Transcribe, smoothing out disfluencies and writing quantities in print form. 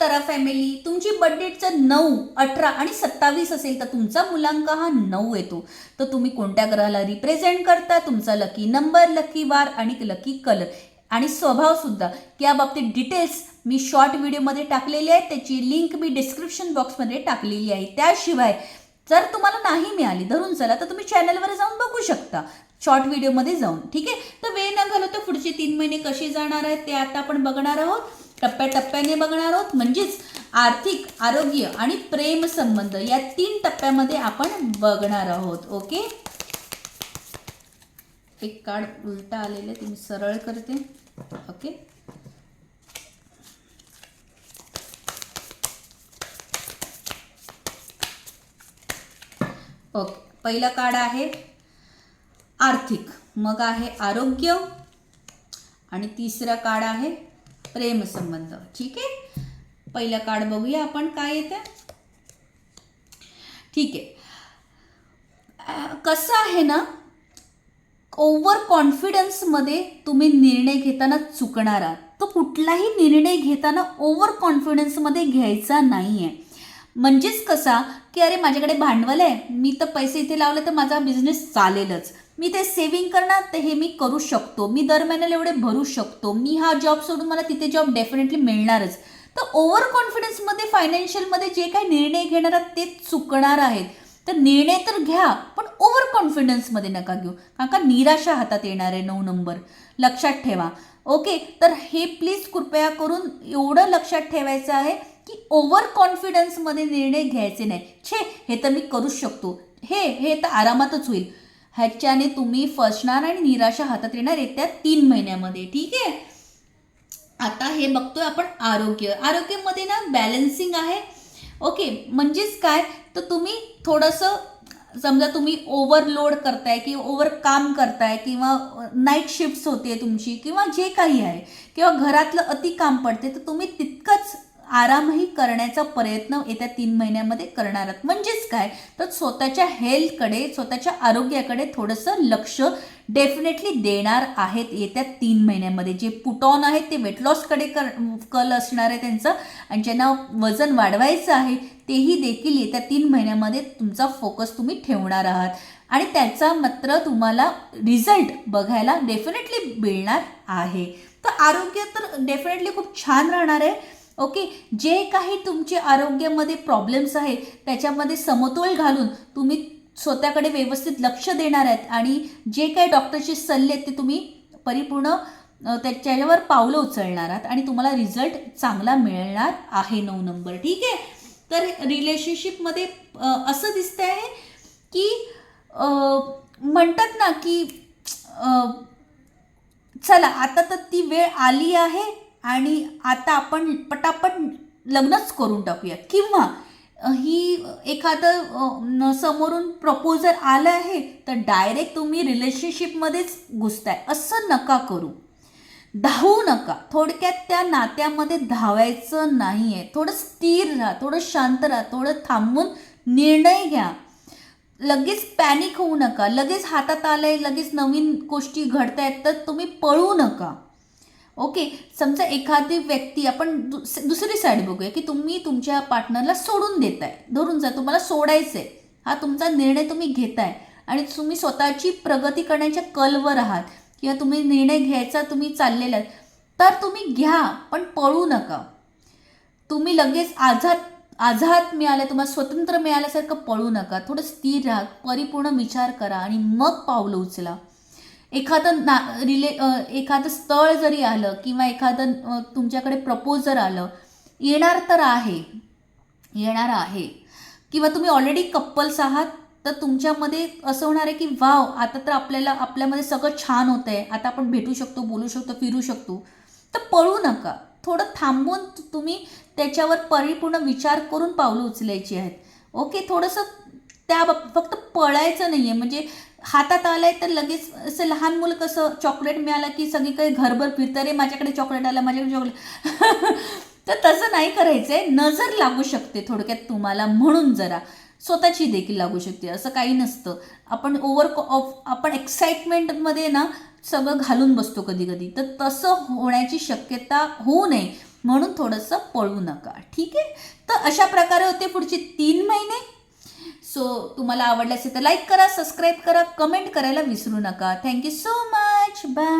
तारा family, तुमची बर्थडेटचं 9, 18 आणि 27 असेल तर तुमचा मुलांक हा 9 येतो. तर तुम्ही कोणत्या ग्रहाला रिप्रेझेंट करता, तुमचा लकी नंबर, लकी वार आणि लकी कलर आणि स्वभाव सुद्धा या बाबतीत डिटेल्स मी शॉर्ट व्हिडिओमध्ये टाकलेली आहे. त्याची लिंक मी डिस्क्रिप्शन बॉक्समध्ये टाकलेली आहे. त्याशिवाय जर तुम्हाला नाही मिळाली धरून चला तर तुम्ही चॅनलवर जाऊन बघू शकता शॉर्ट व्हिडिओमध्ये जाऊन. ठीक आहे, तर वेळ न घालवता पुढचे 3 महिने कसे जाणार आहेत ते आता आपण बघणार आहोत. टप्प्याटप्प्याने बघणार आहोत. म्हणजेच आर्थिक, आरोग्य आणि प्रेम संबंध या 3 टप्प्यामध्ये आपण बघणार आहोत. ओके, एक कार्ड उलटा आलेलं ते मी सरळ करते. ओके, ओके, पहिला कार्ड आहे आर्थिक, मग आहे आरोग्य आणि तिसरा कार्ड आहे प्रेम संबंध. ठीक आहे, पहिला कार्ड बघूया आपण काय येते. ठीक आहे, कसं आहे ना, ओव्हर कॉन्फिडन्समध्ये तुम्ही निर्णय घेताना चुकणार आहात. तो कुठलाही निर्णय घेताना ओव्हर कॉन्फिडन्समध्ये घ्यायचा नाही आहे. म्हणजेच कसा की अरे माझ्याकडे भांडवल आहे, मी तर पैसे इथे लावले तर माझा बिझनेस चालेलच, मी ते सेव्हिंग करणार तर हे मी करू शकतो, मी दर महिन्याला एवढे भरू शकतो, मी हा जॉब सोडून मला तिथे जॉब डेफिनेटली मिळणारच. तर ओव्हर कॉन्फिडन्समध्ये फायनान्शियलमध्ये जे काही निर्णय घेणार आहात ते चुकणार आहेत. तर निर्णय तर घ्या पण ओव्हर कॉन्फिडन्समध्ये नका घेऊ, कारण का निराशा हातात येणार आहे 9 नंबर, लक्षात ठेवा. ओके, तर हे प्लीज कृपया करून एवढं लक्षात ठेवायचं आहे की ओव्हर कॉन्फिडन्समध्ये निर्णय घ्यायचे नाही. छे हे तर मी करू शकतो, हे तर आरामातच होईल, ह्याच्याने तुम्ही फसणार आणि निराशा हातात येणार येत्या 3 महिन्यामध्ये. ठीक आहे, आता हे बघतोय आपण आरोग्य. आरोग्यामध्ये ना बॅलन्सिंग आहे. ओके, म्हणजेच काय तर तुम्ही थोडंसं समजा तुम्ही ओव्हरलोड करताय किंवा ओव्हर काम करताय किंवा नाईट शिफ्ट्स होते तुमची किंवा जे काही आहे किंवा घरातलं अति काम पडते, तर तुम्ही तितकंच आरामही करण्याचा प्रयत्न येत्या 3 महिन्यामध्ये करणार आहात. म्हणजेच काय तर स्वतःच्या हेल्थकडे, स्वतःच्या आरोग्याकडे थोडंसं लक्ष डेफिनेटली देणार आहेत येत्या 3 महिन्यामध्ये. जे पुट ऑन आहेत ते वेट लॉसकडे कल असणार आहे त्यांचं, आणि ज्यांना वजन वाढवायचं आहे तेही देखील येत्या 3 महिन्यामध्ये तुमचा फोकस तुम्ही ठेवणार आहात आणि त्याचा मात्र तुम्हाला रिझल्ट बघायला डेफिनेटली मिळणार आहे. तर आरोग्य तर डेफिनेटली खूप छान राहणार आहे. ओके, जे काही तुमचे आरोग्यामध्ये प्रॉब्लेम्स आहेत त्याच्यामध्ये समतोल घालून तुम्ही स्वतःकडे व्यवस्थित लक्ष देणार आहेत आणि जे काही डॉक्टरचे सल्ले आहेत ते तुम्ही परिपूर्ण त्याच्यावर पावलं उचलणार आहात आणि तुम्हाला रिझल्ट चांगला मिळणार आहे 9 नंबर. ठीक आहे, तर रिलेशनशिपमध्ये असं दिसतं आहे की म्हणतात ना की चला आता तर ती वेळ आली आहे आणि आता आपण पटापट लग्नच करून टाकूया, किंवा ही एखादं समोरून प्रपोजल आलं आहे तर डायरेक्ट तुम्ही रिलेशनशिपमध्येच घुसताय, असं नका करू. धावू नका, थोडक्यात त्या नात्यामध्ये धावायचं नाही आहे. थोडं स्थिर राहा, थोडं शांत राहा, थोडं थांबून निर्णय घ्या. लगेच पॅनिक होऊ नका. लगेच हातात आलंय, लगेच नवीन गोष्टी घडतायत तर तुम्ही पळू नका. ओके, समजा एखादी व्यक्ती, आपण दुसरी साईड बघूया की तुम्ही तुमच्या पार्टनरला सोडून देताय, धरून जा तुम्हाला सोडायचं आहे, हा तुमचा निर्णय तुम्ही घेताय आणि तुम्ही स्वतःची प्रगती करण्याच्या कलवर आहात किंवा तुम्ही निर्णय घ्यायचा तुम्ही चाललेला आहे, तर तुम्ही घ्या पण पळू नका. तुम्ही लगेच आझाद मिळालं, तुम्हाला स्वतंत्र मिळाल्यासारखं पळू नका. थोडं स्थिर राहा, परिपूर्ण विचार करा आणि मग पावलं उचला. एखादं स्थळ जरी आलं किंवा एखादं तुमच्याकडे प्रपोजल आलं, येणार तर येणार आहे किंवा तुम्ही ऑलरेडी कपल्स आहात तर तुमच्यामध्ये असं होणार आहे की वाव आता तर आपल्यामध्ये सगळं छान होतं आहे, आता आपण भेटू शकतो, बोलू शकतो, फिरू शकतो. तर पळू नका, थोडं थांबून तुम्ही त्याच्यावर परिपूर्ण विचार करून पावलं उचलायची आहेत. ओके, थोडंसं फक्त पळायचं नाही आहे. म्हणजे हातात आलंय तर लगेच असं लहान मुलं कसं चॉकलेट मिळालं की सगळीकडे घरभर फिरतं, रे माझ्याकडे चॉकलेट आलं, माझ्याकडे चॉकलेट तर तसं नाही करायचं आहे. नजर लागू शकते थोडक्यात तुम्हाला, म्हणून जरा स्वतःची देखील लागू शकते, असं काही नसतं. आपण एक्साइटमेंटमध्ये ना सगळं घालून बसतो कधी कधी, तर तसं होण्याची शक्यता होऊ नये म्हणून थोडंसं पळू नका. ठीक आहे. तर अशा प्रकारे होते पुढचे 3 महिने. सो तुम्हाला आवडलं असेल तर लाईक करा, सबस्क्राईब करा, कमेंट करायला विसरू नका. Thank you so much. बाय.